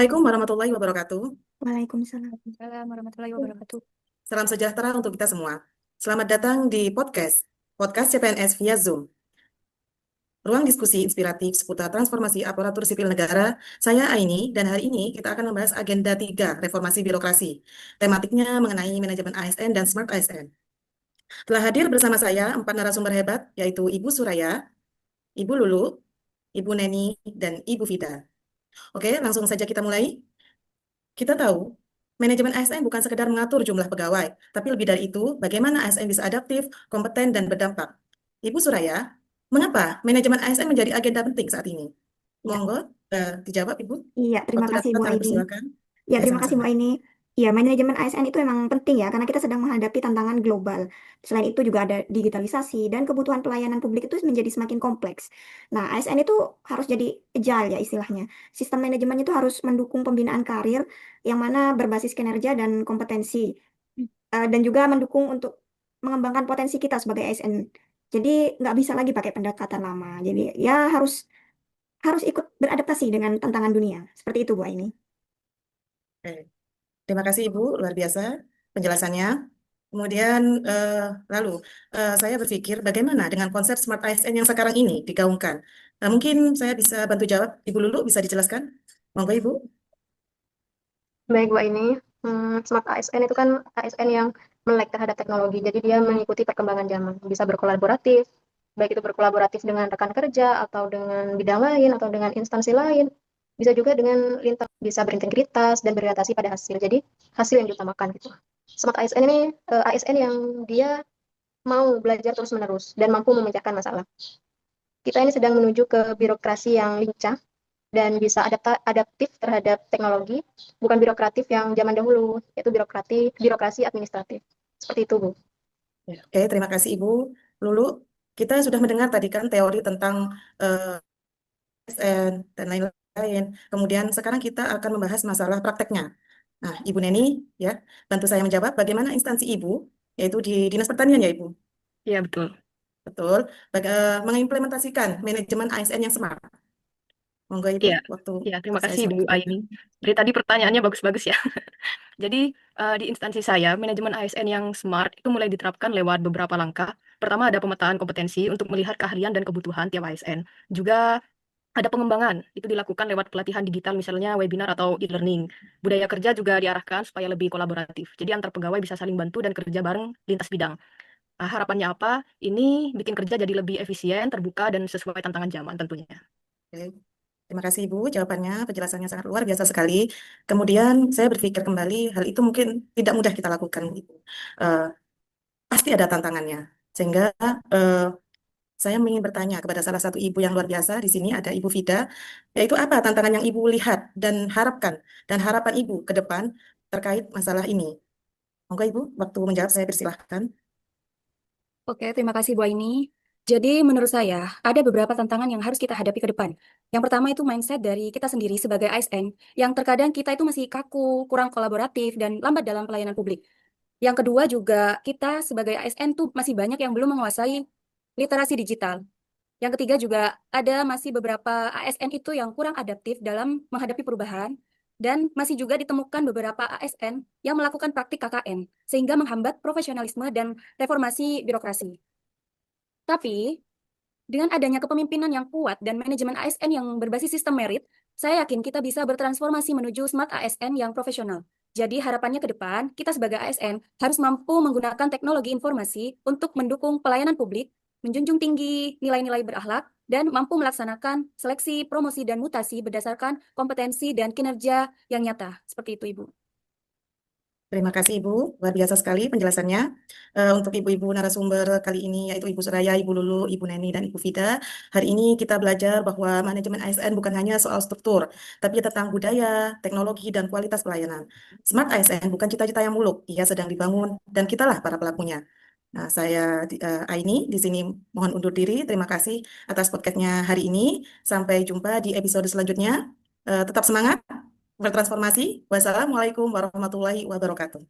Assalamualaikum warahmatullahi wabarakatuh. Waalaikumsalam. Waalaikumsalam warahmatullahi wabarakatuh. Salam sejahtera untuk kita semua. Selamat datang di podcast CPNS via Zoom. Ruang diskusi inspiratif seputar transformasi aparatur sipil negara. Saya Aini, dan hari ini kita akan membahas agenda 3, reformasi birokrasi. Tematiknya mengenai manajemen ASN dan Smart ASN. Telah hadir bersama saya 4 narasumber hebat, yaitu Ibu Suraya, Ibu Lulu, Ibu Neni, dan Ibu Vida. Oke, langsung saja kita mulai. Kita tahu, manajemen ASN bukan sekedar mengatur jumlah pegawai, tapi lebih dari itu, bagaimana ASN bisa adaptif, kompeten, dan berdampak. Ibu Suraya, mengapa manajemen ASN menjadi agenda penting saat ini? Ya, Monggo, dijawab Ibu. iya, terima Waktu dan kasih tempat Bu kami Aini. persilakan. Ya, Ya, terima kasih sama-sama. Bu Aini. Ya, manajemen ASN itu memang penting ya, karena kita sedang menghadapi tantangan global. Selain itu juga ada digitalisasi dan kebutuhan pelayanan publik itu menjadi semakin kompleks. Nah, ASN itu harus jadi agile ya istilahnya. Sistem manajemen itu harus mendukung pembinaan karir yang mana berbasis kinerja dan kompetensi. Dan juga mendukung untuk mengembangkan potensi kita sebagai ASN. Jadi nggak bisa lagi pakai pendekatan lama. Jadi ya harus harus ikut beradaptasi dengan tantangan dunia. Seperti itu, Bu Aini. Oke. Terima kasih Ibu, luar biasa penjelasannya. Kemudian, eh, lalu saya berpikir bagaimana dengan konsep Smart ASN yang sekarang ini digaungkan. Mungkin saya bisa bantu jawab. Ibu Lulu bisa dijelaskan? Monggo Ibu. Baik, Bu ini Smart ASN itu kan ASN yang melek terhadap teknologi. Jadi dia mengikuti perkembangan zaman. Bisa berkolaboratif, baik itu berkolaboratif dengan rekan kerja atau dengan bidang lain atau dengan instansi lain. Bisa juga dengan lintas, bisa berintegritas dan berorientasi pada hasil. Jadi hasil yang diutamakan gitu. Smart ASN ini ASN yang dia mau belajar terus-menerus dan mampu memecahkan masalah. Kita ini sedang menuju ke birokrasi yang lincah dan bisa adaptif terhadap teknologi, bukan birokratif yang zaman dahulu, yaitu birokrasi administratif. Seperti itu, Bu. Ya, oke, terima kasih Ibu Lulu. Kita sudah mendengar tadi kan teori tentang SN dan lain-lain. Kemudian sekarang kita akan membahas masalah prakteknya. Nah, Ibu Neni, ya, bantu saya menjawab bagaimana instansi Ibu, yaitu di Dinas Pertanian ya Ibu, Iya, betul. betul, mengimplementasikan manajemen ASN yang smart. Monggo Ibu, Iya, waktu iya, terima saya kasih Bu serahkan. Aini. Dari tadi pertanyaannya bagus-bagus ya. Jadi di instansi saya, manajemen ASN yang smart itu mulai diterapkan lewat beberapa langkah. Pertama ada pemetaan kompetensi untuk melihat keahlian dan kebutuhan tiap ASN. Juga ada pengembangan, itu dilakukan lewat pelatihan digital misalnya webinar atau e-learning. Budaya kerja juga diarahkan supaya lebih kolaboratif. Jadi antar pegawai bisa saling bantu dan kerja bareng lintas bidang. Nah, harapannya apa? Ini bikin kerja jadi lebih efisien, terbuka, dan sesuai tantangan zaman tentunya. Oke. Terima kasih Ibu, jawabannya, penjelasannya sangat luar biasa sekali. Kemudian saya berpikir kembali, hal itu mungkin tidak mudah kita lakukan, Ibu. Eh, Pasti ada tantangannya. Sehingga eh, saya ingin bertanya kepada salah satu ibu yang luar biasa di sini, ada Ibu Vida, yaitu apa tantangan yang Ibu lihat dan harapkan, dan harapan Ibu ke depan terkait masalah ini. Monggo Ibu, waktu menjawab saya persilahkan. Oke, terima kasih Bu Aini. Jadi menurut saya ada beberapa tantangan yang harus kita hadapi ke depan. Yang pertama itu mindset dari kita sendiri sebagai ASN, yang terkadang kita itu masih kaku, kurang kolaboratif, dan lambat dalam pelayanan publik. Yang kedua juga kita sebagai ASN tuh masih banyak yang belum menguasai literasi digital. Yang ketiga juga ada masih beberapa ASN itu yang kurang adaptif dalam menghadapi perubahan dan masih juga ditemukan beberapa ASN yang melakukan praktik KKN sehingga menghambat profesionalisme dan reformasi birokrasi. Tapi dengan adanya kepemimpinan yang kuat dan manajemen ASN yang berbasis sistem merit, saya yakin kita bisa bertransformasi menuju smart ASN yang profesional. Jadi harapannya ke depan, kita sebagai ASN harus mampu menggunakan teknologi informasi untuk mendukung pelayanan publik, menjunjung tinggi nilai-nilai berakhlak, dan mampu melaksanakan seleksi, promosi, dan mutasi berdasarkan kompetensi dan kinerja yang nyata. Seperti itu, Ibu. Terima kasih Ibu, luar biasa sekali penjelasannya. Untuk ibu-ibu narasumber kali ini, yaitu Ibu Suraya, Ibu Lulu, Ibu Neni, dan Ibu Vida. Hari ini kita belajar bahwa manajemen ASN bukan hanya soal struktur, tapi tentang budaya, teknologi, dan kualitas pelayanan. Smart ASN bukan cita-cita yang muluk, ia sedang dibangun, dan kitalah para pelakunya. Nah, saya Aini di sini mohon undur diri. Terima kasih atas podcastnya hari ini. Sampai jumpa di episode selanjutnya. Tetap semangat bertransformasi. Wassalamualaikum warahmatullahi wabarakatuh.